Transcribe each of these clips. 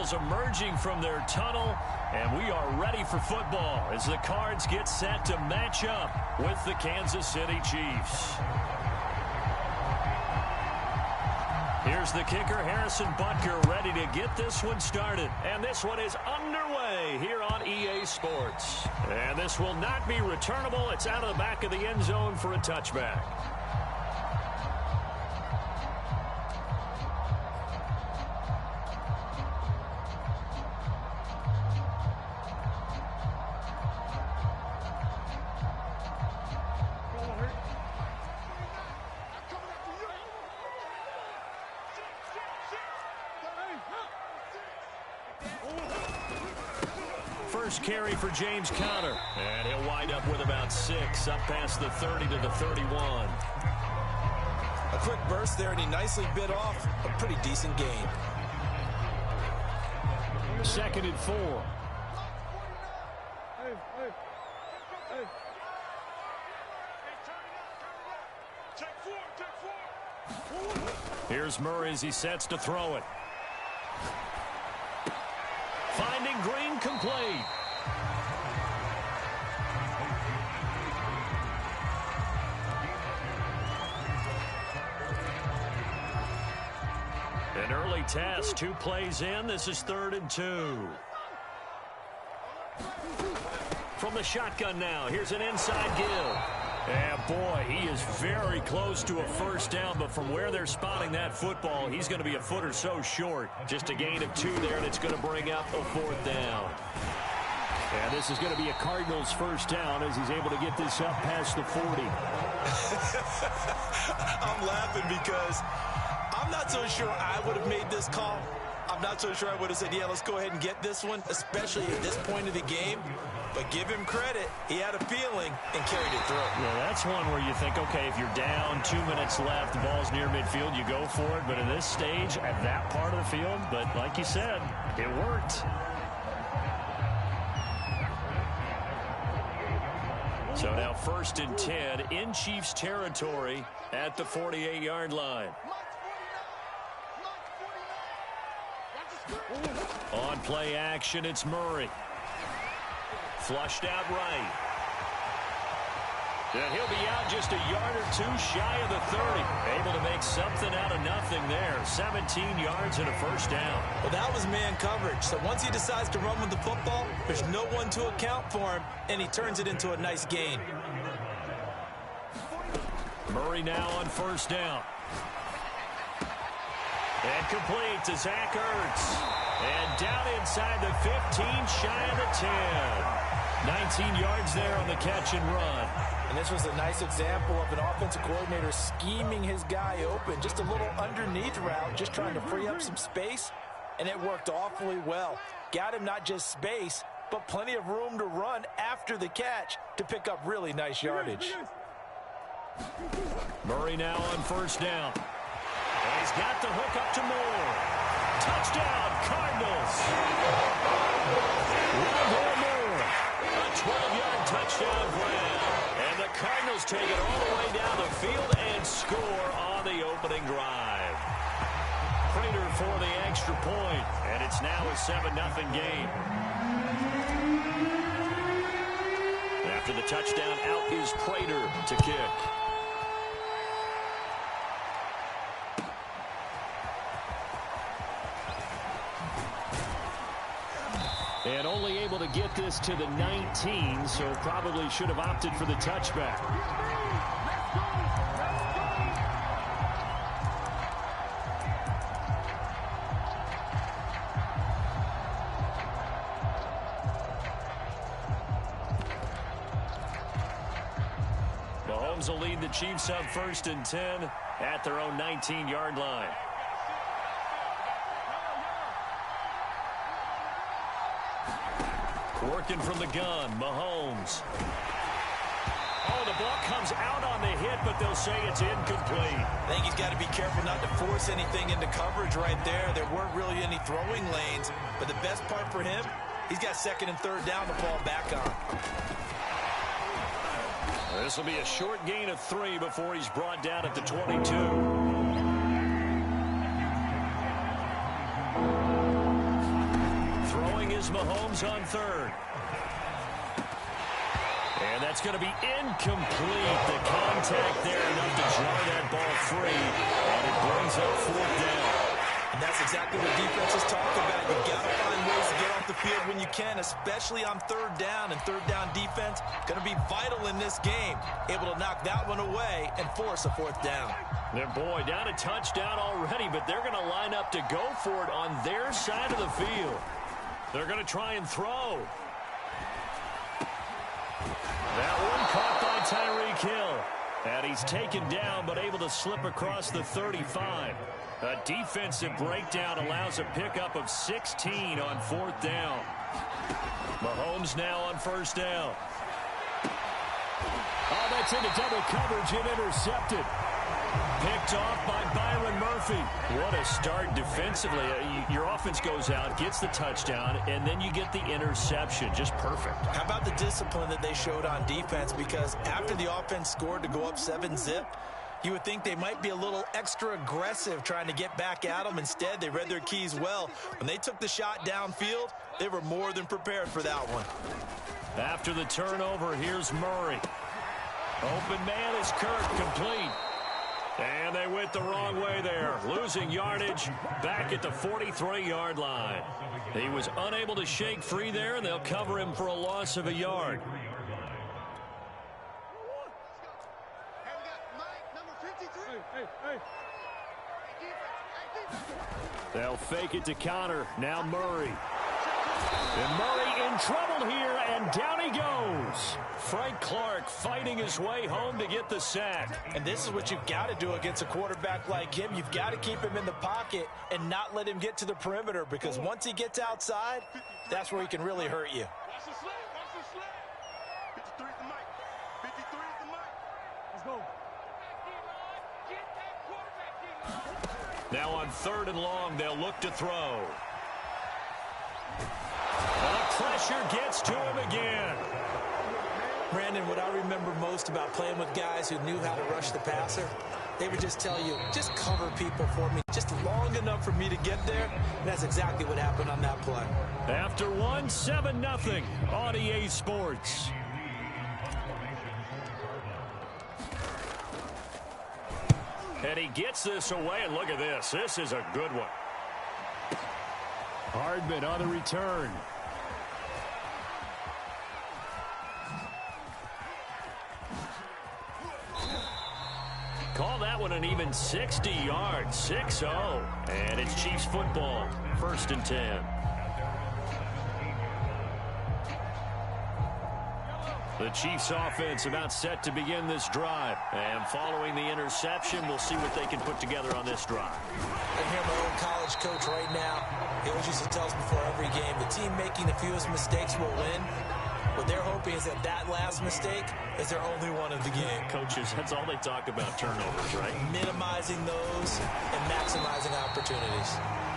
officials emerging from their tunnel, and we are ready for football as the Cards get set to match up with the Kansas City Chiefs. Here's the kicker, Harrison Butker, ready to get this one started. And this one is underway here on EA Sports. And this will not be returnable. It's out of the back of the end zone for a touchback. First carry for James Conner, and he'll wind up with about 6, up past the 30 to the 31. A quick burst there, and he nicely bit off a pretty decent gain. 2nd and 4. Here's Murray as he sets to throw it. Finding Green, complete. An early test, 2 plays in. This is 3rd and 2. From the shotgun now, here's an inside give. And boy, he is very close to a first down, but from where they're spotting that football, he's going to be a foot or so short. Just a gain of 2 there, and it's going to bring up a 4th down. And this is going to be a Cardinals first down as he's able to get this up past the 40. I'm laughing because I'm not so sure I would have made this call. I'm not so sure I would have said, yeah, let's go ahead and get this one, especially at this point of the game. But give him credit. He had a feeling and carried it through. Yeah, that's one where you think, okay, if you're down, 2 minutes left, the ball's near midfield, you go for it. But in this stage, at that part of the field, but like you said, it worked. So now 1st and 10 in Chiefs territory at the 48-yard line. On play action, it's Murray. Flushed out right. And he'll be out just a yard or 2 shy of the 30. Able to make something out of nothing there. 17 yards and a first down. Well, that was man coverage. So once he decides to run with the football, there's no one to account for him, and he turns it into a nice gain. Murray now on first down. And complete to Zach Ertz. And down inside the 15, shy of the 10. 19 yards there on the catch and run. And this was a nice example of an offensive coordinator scheming his guy open. Just a little underneath route, just trying to free up some space. And it worked awfully well. Got him not just space, but plenty of room to run after the catch to pick up really nice yardage. Murray now on first down. And he's got the hook up to Moore. Touchdown, Cardinals. One more. A 12-yard touchdown grab. And the Cardinals take it all the way down the field and score on the opening drive. Prater for the extra point, and it's now a 7-0 game. After the touchdown, out is Prater to kick. And only able to get this to the 19, so probably should have opted for the touchback. Mahomes will lead the Chiefs up 1st and 10 at their own 19-yard line. Working from the gun, Mahomes. Oh, the ball comes out on the hit, but they'll say it's incomplete. I think he's got to be careful not to force anything into coverage right there. There weren't really any throwing lanes, but the best part for him, he's got 2nd and 3rd down to fall back on. This will be a short gain of 3 before he's brought down at the 22. Here's Mahomes on third. And that's going to be incomplete. The contact there enough to jar that ball free. And it brings up fourth down. And that's exactly what defenses talk about. You've got to find ways to get off the field when you can, especially on third down. And third down defense going to be vital in this game. Able to knock that one away and force a fourth down. Their boy down a touchdown already, but they're going to line up to go for it on their side of the field. They're going to try and throw. That one caught by Tyreek Hill. And he's taken down, but able to slip across the 35. A defensive breakdown allows a pickup of 16 on fourth down. Mahomes now on first down. Oh, that's into double coverage and intercepted. Picked off by Byron Murphy. What a start defensively. Your offense goes out, gets the touchdown, and then you get the interception. Just perfect. How about the discipline that they showed on defense? Because after the offense scored to go up 7-zip, you would think they might be a little extra aggressive trying to get back at them. Instead, they read their keys well. When they took the shot downfield, they were more than prepared for that one. After the turnover, here's Murray. Open man is Kirk, complete. And they went the wrong way there, losing yardage back at the 43-yard line. He was unable to shake free there, and they'll cover him for a loss of a yard. They'll fake it to Connor. Now Murray. And Murray in trouble here, and down he goes. Frank Clark fighting his way home to get the sack. And this is what you've got to do against a quarterback like him. You've got to keep him in the pocket and not let him get to the perimeter, because once he gets outside, that's where he can really hurt you. Now on third and long, they'll look to throw. And the pressure gets to him again. Brandon, what I remember most about playing with guys who knew how to rush the passer, they would just tell you, just cover people for me, just long enough for me to get there. And that's exactly what happened on that play. After one, 7-0 on EA Sports. And he gets this away, and look at this. This is a good one. Hardman on the return. Call that one an even 60 yards, 6-0. And it's Chiefs football, 1st and 10. The Chiefs offense about set to begin this drive. And following the interception, we'll see what they can put together on this drive. I can hear my old college coach right now. He always used to tell us before every game, the team making the fewest mistakes will win. What they're hoping is that that last mistake is their only one of the game. Coaches, that's all they talk about, turnovers, right? Minimizing those and maximizing opportunities.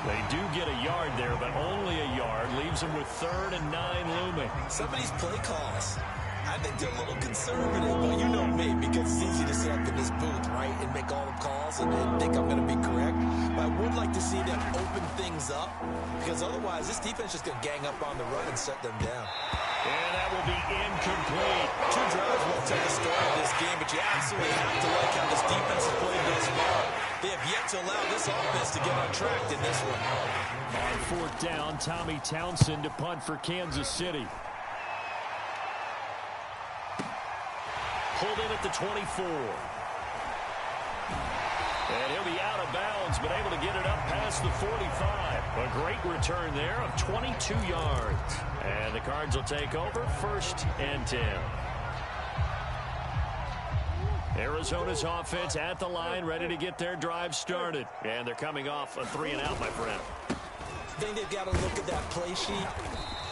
They do get a yard there, but only a yard. Leaves them with 3rd and 9 looming. Some of these play calls, I think they're a little conservative, but you know me, because it's easy to sit up in this booth, right, and make all the calls and think I'm going to be correct. But I would like to see them open things up, because otherwise this defense is just going to gang up on the run and shut them down. And that will be incomplete. 2 drives won't tell the story of this game, but you absolutely have to like how this defense has played thus far. They have yet to allow this offense to get on track in this one. On 4th down, Tommy Townsend to punt for Kansas City. Pulled in at the 24. And he'll be out of bounds, but able to get it up past the 45. A great return there of 22 yards. And the Cards will take over, 1st and 10. Arizona's offense at the line, ready to get their drive started. And they're coming off a 3-and-out, my friend. I think they've got to look at that play sheet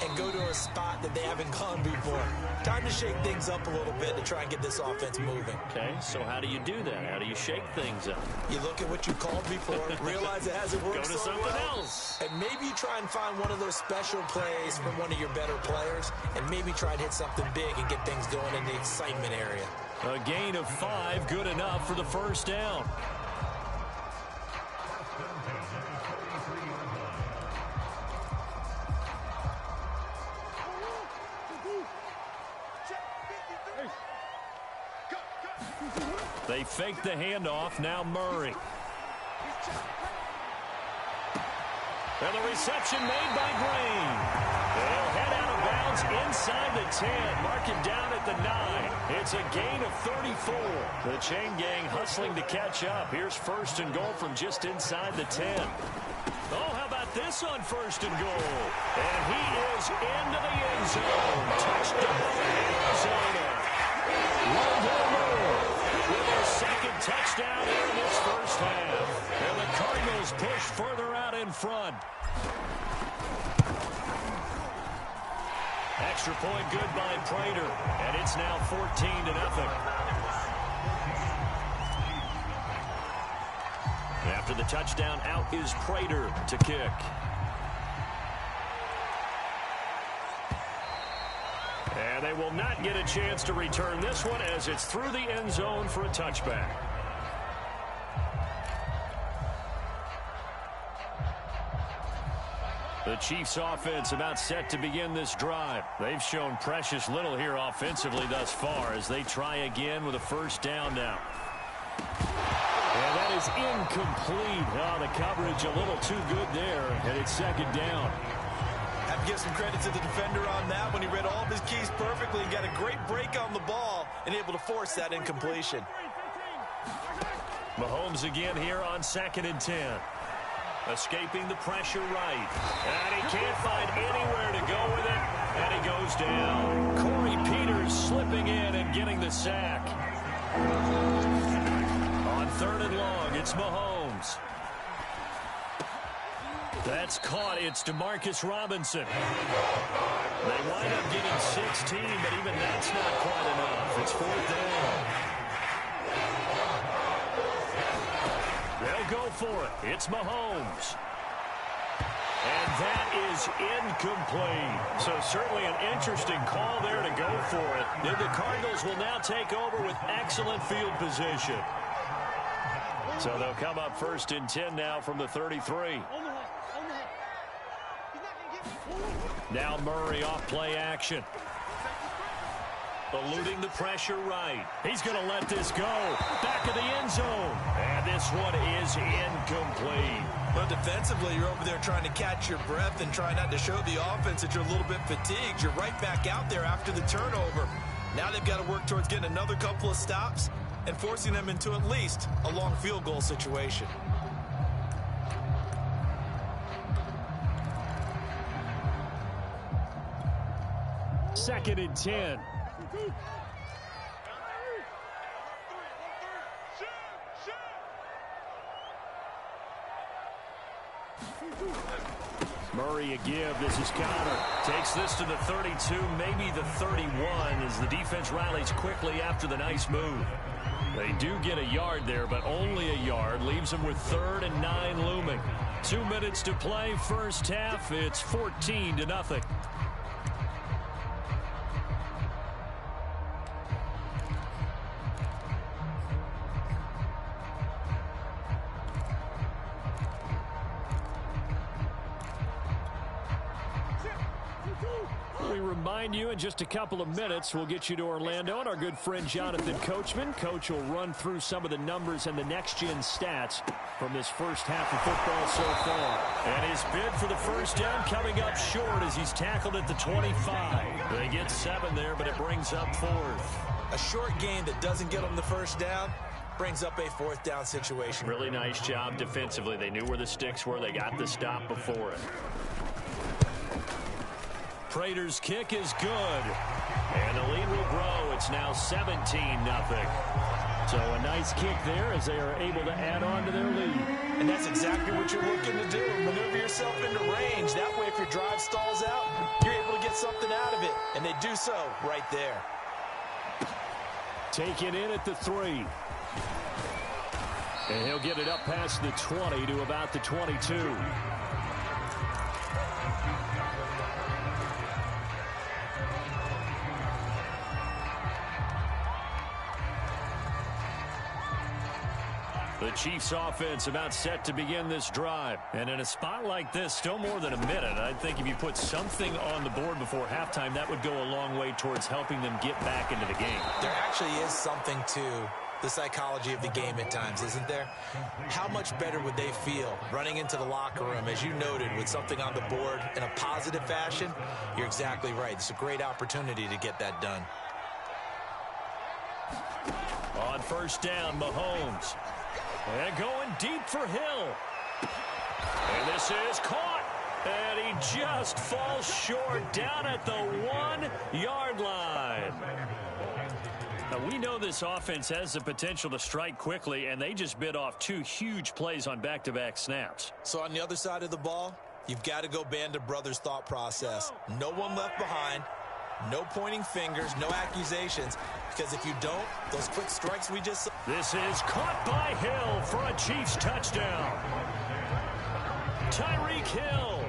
and go to a spot that they haven't gone before. Time to shake things up a little bit to try and get this offense moving. Okay, so how do you do that? How do you shake things up? You look at what you called before, realize it hasn't worked. Go to something else. And maybe you try and find one of those special plays from one of your better players, and maybe try and hit something big and get things going in the excitement area. A gain of 5, good enough for the 1st down. They fake the handoff. Now Murray. And the reception made by Green. They'll head out of bounds inside the 10. Mark it down at the 9. It's a gain of 34. The chain gang hustling to catch up. Here's first and goal from just inside the 10. Oh, how about this on first and goal? And he is into the end zone. Touchdown, Arizona. With their second touchdown here in this first half. And the Cardinals push further out in front. Extra point good by Prater. And it's now 14-0. After the touchdown, out is Prater to kick. And they will not get a chance to return this one as it's through the end zone for a touchback. The Chiefs offense about set to begin this drive. They've shown precious little here offensively thus far as they try again with a first down now. And that is incomplete. Oh, the coverage a little too good there, and it's second down. Have to give some credit to the defender on that when he read all of his keys perfectly and got a great break on the ball and able to force that incompletion. Mahomes again here on 2nd and 10. Escaping the pressure right. And he can't find anywhere to go with it. And he goes down. Corey Peters slipping in and getting the sack. On 3rd and long, it's Mahomes. That's caught. It's DeMarcus Robinson. They wind up getting 16, but even that's not quite enough. It's 4th down. They'll go for it. It's Mahomes. And that is incomplete. So certainly an interesting call there to go for it. And the Cardinals will now take over with excellent field position. So they'll come up 1st and 10 now from the 33. Now Murray off play action. Eluding the pressure right. He's going to let this go. Back of the end zone. And this one is incomplete. But defensively, you're over there trying to catch your breath and try not to show the offense that you're a little bit fatigued. You're right back out there after the turnover. Now they've got to work towards getting another couple of stops and forcing them into at least a long field goal situation. Second and 10. Murray a give. This is Connor. Takes this to the 32, maybe the 31, as the defense rallies quickly after the nice move. They do get a yard there, but only a yard. Leaves them with 3rd and 9 looming. 2 minutes to play, first half. It's 14-0. We remind you in just a couple of minutes, we'll get you to Orlando and our good friend Jonathan Coachman. Coach will run through some of the numbers and the next-gen stats from this first half of football so far. And his bid for the first down coming up short as he's tackled at the 25. They get 7 there, but it brings up 4th. A short gain that doesn't get them the first down brings up a 4th down situation. Really nice job defensively. They knew where the sticks were. They got the stop before it. Prater's kick is good. And the lead will grow. It's now 17-0. So a nice kick there as they are able to add on to their lead. And that's exactly what you're looking to do. Maneuver yourself into range. That way, if your drive stalls out, you're able to get something out of it. And they do so right there. Taken in at the 3. And he'll get it up past the 20 to about the 22. The Chiefs offense about set to begin this drive. And in a spot like this, still more than a minute, I think if you put something on the board before halftime, that would go a long way towards helping them get back into the game. There actually is something to the psychology of the game at times, isn't there? How much better would they feel running into the locker room, as you noted, with something on the board in a positive fashion? You're exactly right. It's a great opportunity to get that done. On first down, Mahomes. And going deep for Hill. And this is caught. And he just falls short down at the 1-yard line. Now, we know this offense has the potential to strike quickly, and they just bit off 2 huge plays on back-to-back snaps. So on the other side of the ball, you've got to go Band of Brothers thought process. No one left behind, no pointing fingers, no accusations, because if you don't, those quick strikes we just saw. This is caught by Hill for a Chiefs touchdown. Tyreek Hill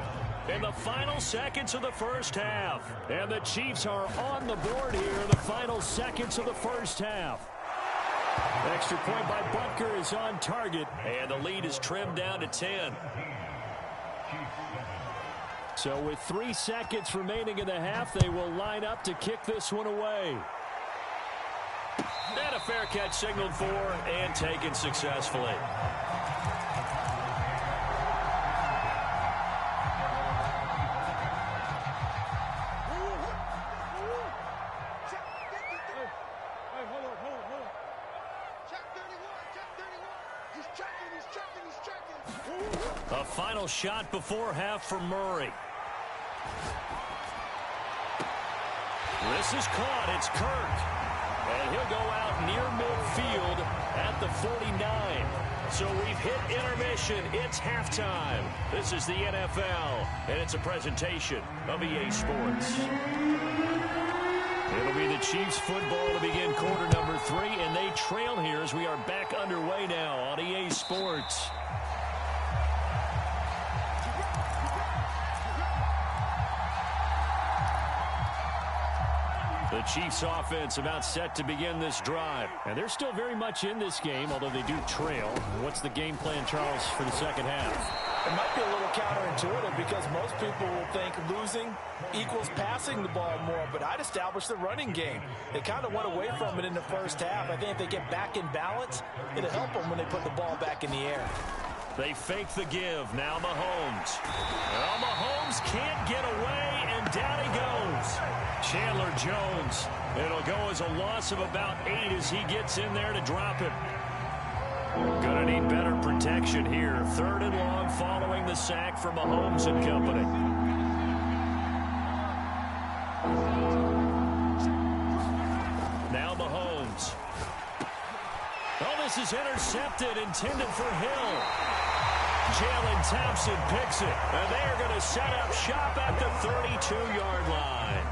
in the final seconds of the first half. And the Chiefs are on the board here in the final seconds of the first half. Extra point by Butker is on target, and the lead is trimmed down to 10. So with 3 seconds remaining in the half, they will line up to kick this one away. And a fair catch signaled for and taken successfully. A final shot before half for Murray. This is caught. It's Kirk. And he'll go out near midfield at the 49. So we've hit intermission. It's halftime. This is the NFL, and it's a presentation of EA Sports. It'll be the Chiefs football to begin quarter number 3, and they trail here as we are back underway now on EA Sports. The Chiefs offense about set to begin this drive. And they're still very much in this game, although they do trail. What's the game plan, Charles, for the second half? It might be a little counterintuitive because most people will think losing equals passing the ball more, but I'd establish the running game. They kind of went away from it in the first half. I think if they get back in balance, it'll help them when they put the ball back in the air. They fake the give. Now Mahomes. Well, Mahomes can't get away, and down he goes. Chandler Jones. It'll go as a loss of about 8 as he gets in there to drop it. Gonna need better protection here. 3rd and long following the sack from Mahomes and company. Now Mahomes. Oh, this is intercepted, intended for Hill. Jalen Thompson picks it, and they are going to set up shop at the 32-yard line.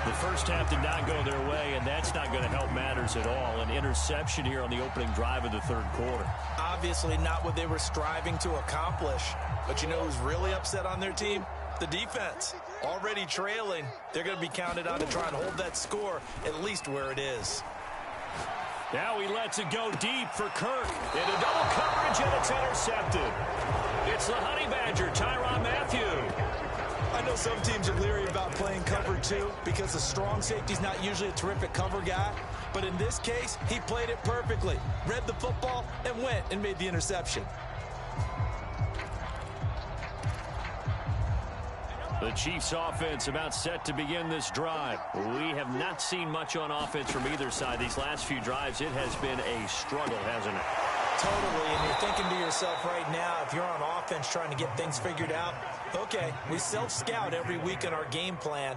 The first half did not go their way, and that's not going to help matters at all. An interception here on the opening drive of the 3rd quarter. Obviously not what they were striving to accomplish. But you know who's really upset on their team? The defense. Already trailing. They're going to be counted on to try and hold that score at least where it is. Now he lets it go deep for Kirk. Into double coverage, and it's intercepted. It's the Honey Badger, Tyrann Mathieu. I know some teams are leery about playing cover 2 because the strong safety's not usually a terrific cover guy. But in this case, he played it perfectly. Read the football and went and made the interception. The Chiefs offense about set to begin this drive. We have not seen much on offense from either side. These last few drives, it has been a struggle, hasn't it? Totally, and you're thinking to yourself right now, if you're on offense trying to get things figured out, okay, we self-scout every week in our game plan.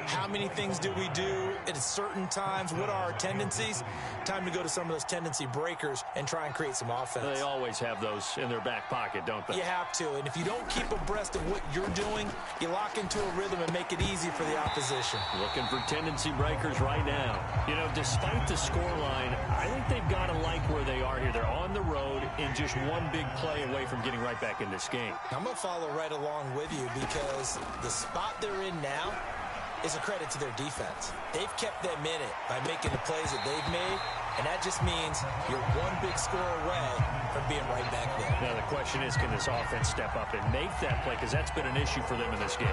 How many things do we do at certain times? What are our tendencies? Time to go to some of those tendency breakers and try and create some offense. They always have those in their back pocket, don't they? You have to, and if you don't keep abreast of what you're doing, you lock into a rhythm and make it easy for the opposition. Looking for tendency breakers right now. You know, despite the scoreline, I think they've got to like where they are here. They're on the road and just one big play away from getting right back in this game. I'm going to follow right along with you because the spot they're in now is a credit to their defense. They've kept them in it by making the plays that they've made, and that just means you're one big score away from being right back there. Now the question is, can this offense step up and make that play? Because that's been an issue for them in this game.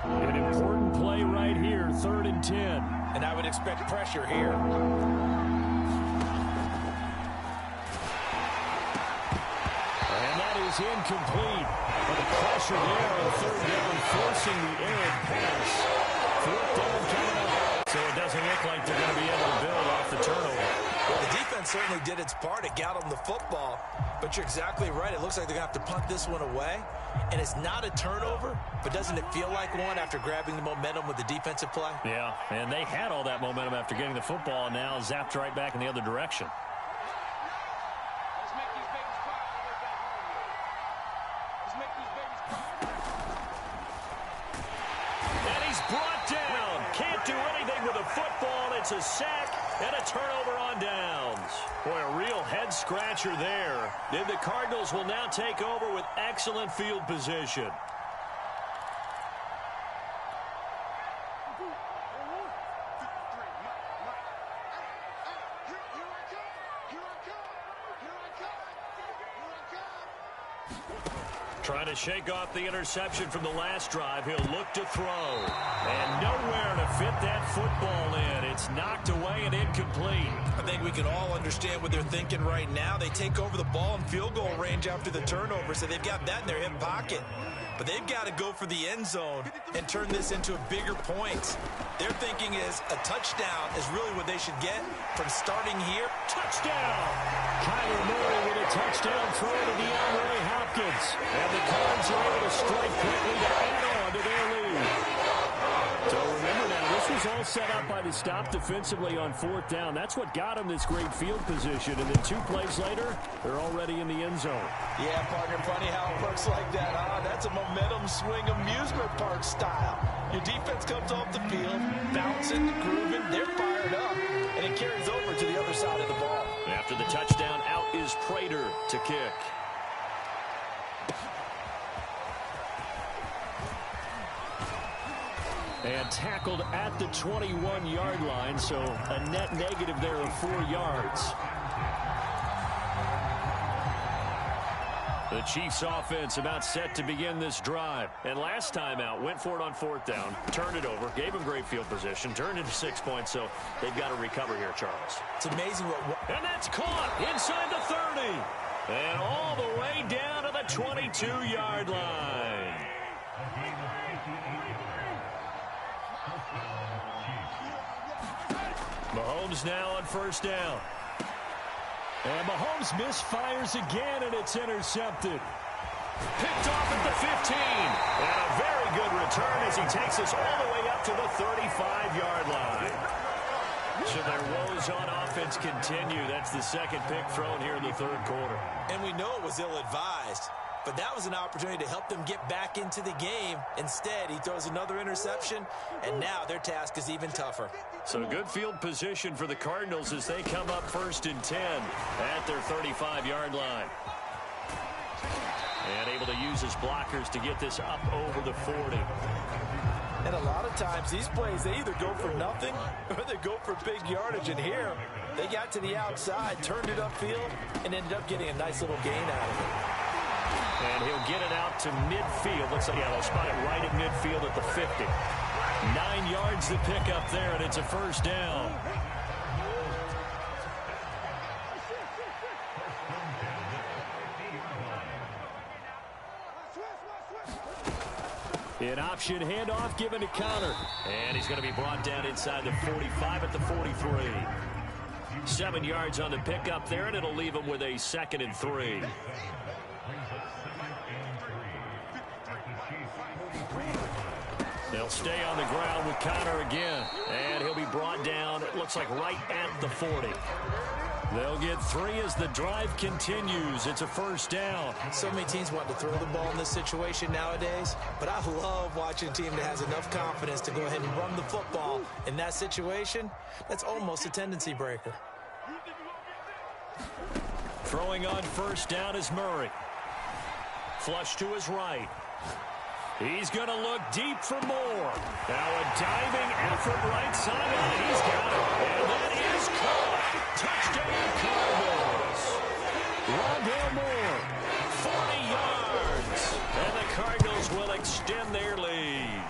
An important expect pressure here. And that is incomplete. But the pressure there on third down, forcing the errant pass. Fourth down coming up. So it doesn't look like they're going to be able to build off the turnover. Well, the defense certainly did its part. It got them the football. But you're exactly right. It looks like they're going to have to punt this one away. And it's not a turnover, but doesn't it feel like one after grabbing the momentum with the defensive play? Yeah, and they had all that momentum after getting the football, and now zapped right back in the other direction. And he's brought down. Can't do anything with the football. It's a sack and a turnover on downs. Boy, a real head-scratcher there. And the Cardinals will now take over with excellent field position. Trying to shake off the interception from the last drive. He'll look to throw. And nowhere to fit that football in. It's knocked away and incomplete. I think we can all understand what they're thinking right now. They take over the ball in field goal range after the turnover, so they've got that in their hip pocket. But they've got to go for the end zone and turn this into a bigger point. Their thinking is a touchdown is really what they should get from starting here. Touchdown! Kyler Murray with a touchdown throw to DeAndre Hopkins. And the Cards are able to strike quickly to add on to their lead. So remember now, this was all set up by the stop defensively on fourth down. That's what got them this great field position. And then 2 plays later, they're already in the end zone. Yeah, partner, funny how it works like that, huh? That's a momentum swing amusement park style. Your defense comes off the field, bouncing, grooving, they're fired up, and it carries over to the other side of the ball. After the touchdown, out is Prater to kick. And tackled at the 21-yard line, so a net negative there of 4 yards. The Chiefs offense about set to begin this drive. And last time out, went for it on fourth down, turned it over, gave them great field position, turned into 6 points, so they've got to recover here, Charles. It's amazing what... And that's caught inside the 30. And all the way down to the 22-yard line. Mahomes now on first down. And Mahomes misfires again, and it's intercepted. Picked off at the 15. And a very good return as he takes us all the way up to the 35-yard line. So their woes on offense continue. That's the second pick thrown here in the third quarter. And we know it was ill-advised. But that was an opportunity to help them get back into the game. Instead, he throws another interception, and now their task is even tougher. So good field position for the Cardinals as they come up 1st and 10 at their 35-yard line. And able to use his blockers to get this up over the 40. And a lot of times, these plays, they either go for nothing or they go for big yardage. And here, they got to the outside, turned it upfield, and ended up getting a nice little gain out of it. And he'll get it out to midfield. Looks like, yeah, they'll spot it right at midfield at the 50. 9 yards to pick up there, and it's a first down. An option handoff given to Connor. And he's going to be brought down inside the 45 at the 43. 7 yards on the pickup there, and it'll leave him with a 2nd and 3. They'll stay on the ground with Connor again. And he'll be brought down, it looks like right at the 40. They'll get 3 as the drive continues. It's a first down. So many teams want to throw the ball in this situation nowadays, but I love watching a team that has enough confidence to go ahead and run the football. In that situation, that's almost a tendency breaker. Throwing on first down is Murray. Flush to his right. He's going to look deep for more. Now a diving effort right sideline. He's got it. And that is caught. Touchdown Cardinals. Rondale Moore, 40 yards. And the Cardinals will extend their lead.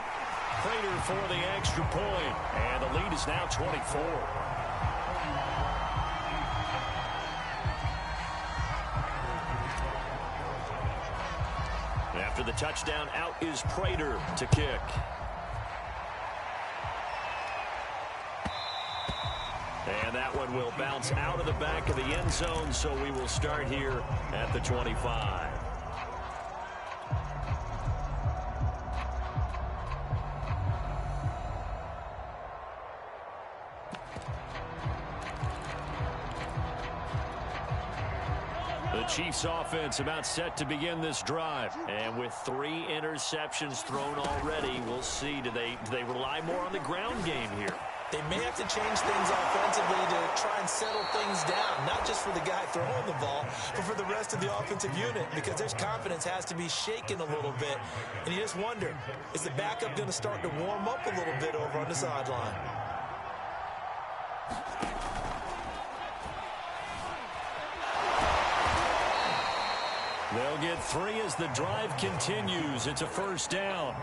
Prater for the extra point. And the lead is now 24. After the touchdown, out is Prater to kick. And that one will bounce out of the back of the end zone, so we will start here at the 25. The Chiefs offense about set to begin this drive. And with 3 interceptions thrown already, we'll see, do they rely more on the ground game here? They may have to change things offensively to try and settle things down, not just for the guy throwing the ball, but for the rest of the offensive unit, because their confidence has to be shaken a little bit. And you just wonder, is the backup going to start to warm up a little bit over on the sideline? They'll get 3 as the drive continues. It's a first down.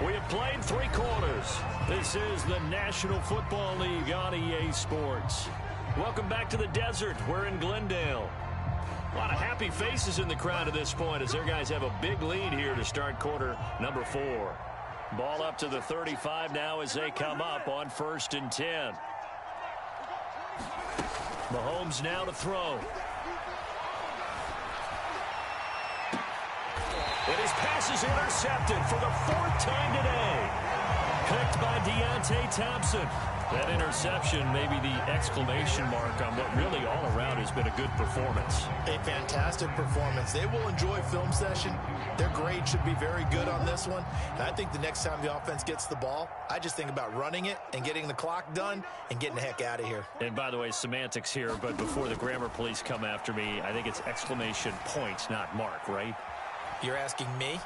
We have played 3 quarters. This is the National Football League on EA Sports. Welcome back to the desert. We're in Glendale. A lot of happy faces in the crowd at this point as their guys have a big lead here to start quarter number 4. Ball up to the 35 now as they come up on 1st and 10. Mahomes now to throw. And his pass is intercepted for the 4th time today. Picked by Deontay Thompson. That interception may be the exclamation mark on what really all around has been a good performance. A fantastic performance. They will enjoy film session. Their grade should be very good on this one. And I think the next time the offense gets the ball, I just think about running it and getting the clock done and getting the heck out of here. And by the way, semantics here, but before the grammar police come after me, I think it's exclamation point, not mark, right? You're asking me?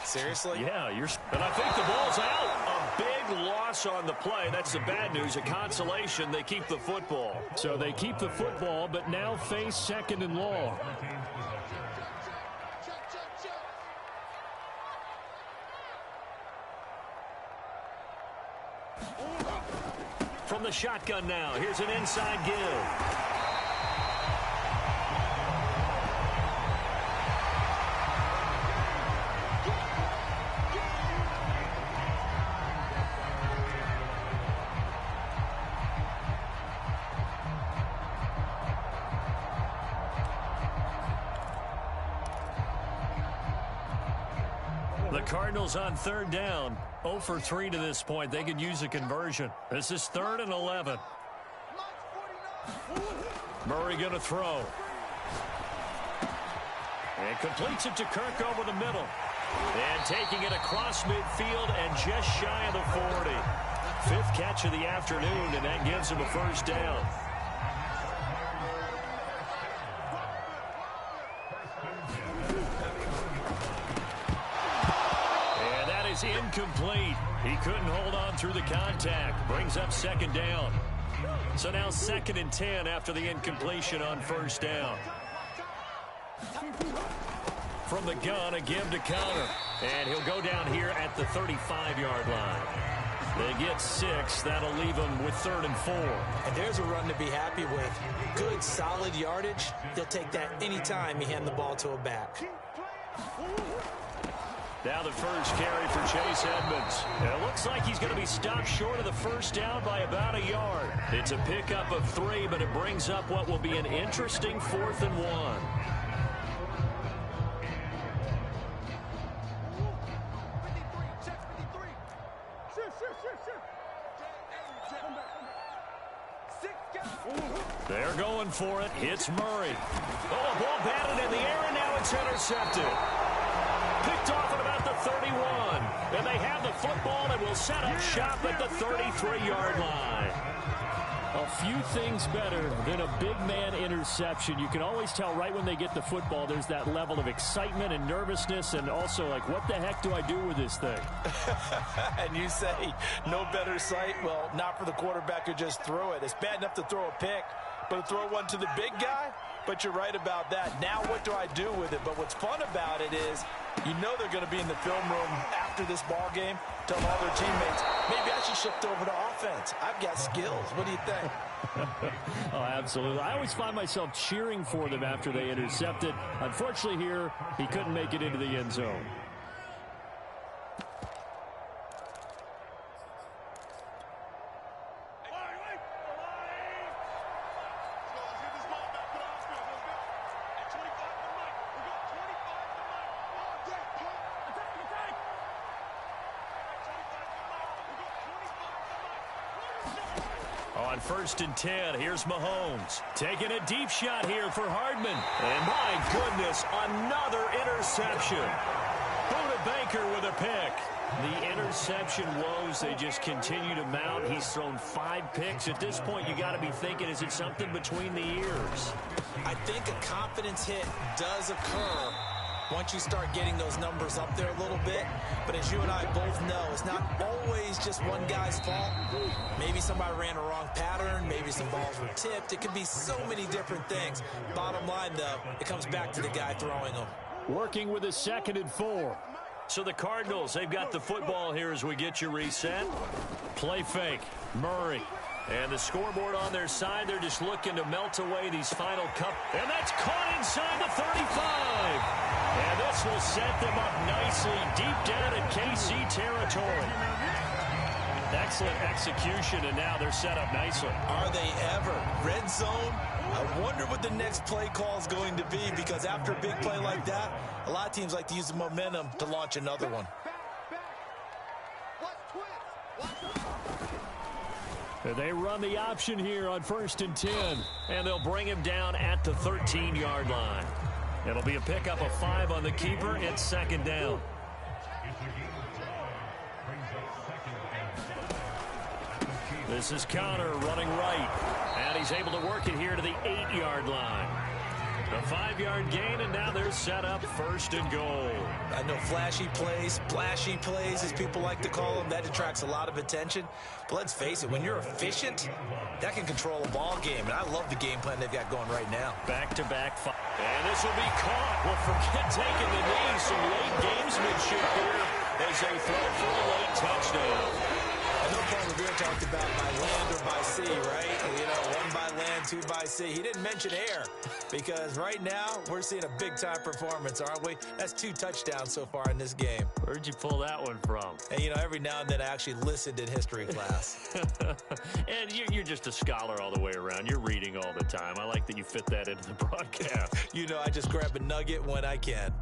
Seriously? Yeah, and I think the ball's out. A big loss on the play. That's the bad news. A consolation, they keep the football. So they keep the football, but now face 2nd and long. From the shotgun now, here's an inside give. The Cardinals on 3rd down. 0 for 3 to this point. They could use a conversion. This is 3rd and 11. Murray going to throw. And completes it to Kirk over the middle. And taking it across midfield and just shy of the 40. 5th catch of the afternoon, and that gives him a first down. Incomplete. He couldn't hold on through the contact. Brings up 2nd down. So now 2nd and 10 after the incompletion on 1st down. From the gun, a give to counter. And he'll go down here at the 35-yard line. They get 6. That'll leave them with 3rd and 4. And there's a run to be happy with. Good, solid yardage. They'll take that anytime you hand the ball to a back. Now the first carry for Chase Edmonds. And it looks like he's going to be stopped short of the first down by about a yard. It's a pickup of 3, but it brings up what will be an interesting 4th and 1. They're going for it. Hits Murray. Oh, a ball batted in the air, and now it's intercepted. Picked off at about the 31. And they have the football and will set up shop at the 33-yard line. A few things better than a big man interception. You can always tell right when they get the football, there's that level of excitement and nervousness, and also like, what the heck do I do with this thing? And you say, no better sight? Well, not for the quarterback who just threw it. It's bad enough to throw a pick, but throw one to the big guy? But you're right about that. Now what do I do with it? But what's fun about it is you know they're going to be in the film room after this ball game, telling all their teammates, maybe I should shift over to offense. I've got skills. What do you think? Oh, absolutely. I always find myself cheering for them after they intercept it. Unfortunately here, he couldn't make it into the end zone. On 1st and 10, here's Mahomes. Taking a deep shot here for Hardman. And my goodness, another interception. Buda Baker with a pick. The interception woes, they just continue to mount. He's thrown 5 picks. At this point, you got to be thinking, is it something between the ears? I think a confidence hit does occur once you start getting those numbers up there a little bit. But as you and I both know, it's not always just one guy's fault. Maybe somebody ran a wrong pattern. Maybe some balls were tipped. It could be so many different things. Bottom line, though, it comes back to the guy throwing them. Working with a 2nd and 4. So the Cardinals, they've got the football here as we get you reset. Play fake. Murray. And the scoreboard on their side, they're just looking to melt away these final cup. And that's caught inside the 35. And this will set them up nicely deep down in KC territory. Excellent execution, and now they're set up nicely. Are they ever? Red zone? I wonder what the next play call is going to be, because after a big play like that, a lot of teams like to use the momentum to launch another one. They run the option here on 1st and 10, and they'll bring him down at the 13-yard line. It'll be a pickup of 5 on the keeper. It's 2nd down. This is Connor running right, and he's able to work it here to the 8-yard line. A 5-yard gain, and now they're set up 1st and goal. I know flashy plays, splashy plays, as people like to call them, that attracts a lot of attention. But let's face it, when you're efficient, that can control a ball game. And I love the game plan they've got going right now. Back-to-back. And this will be caught. Well, forget taking the knee. Some late gamesmanship here as they throw for a late touchdown. I know Paul Revere talked about by land or by sea, right? You know, 1 by land, 2 by sea. He didn't mention air, because right now we're seeing a big-time performance, aren't we? That's 2 touchdowns so far in this game. Where'd you pull that one from? And, you know, every now and then I actually listened in history class. And you're just a scholar all the way around. You're reading all the time. I like that you fit that into the broadcast. You know, I just grab a nugget when I can.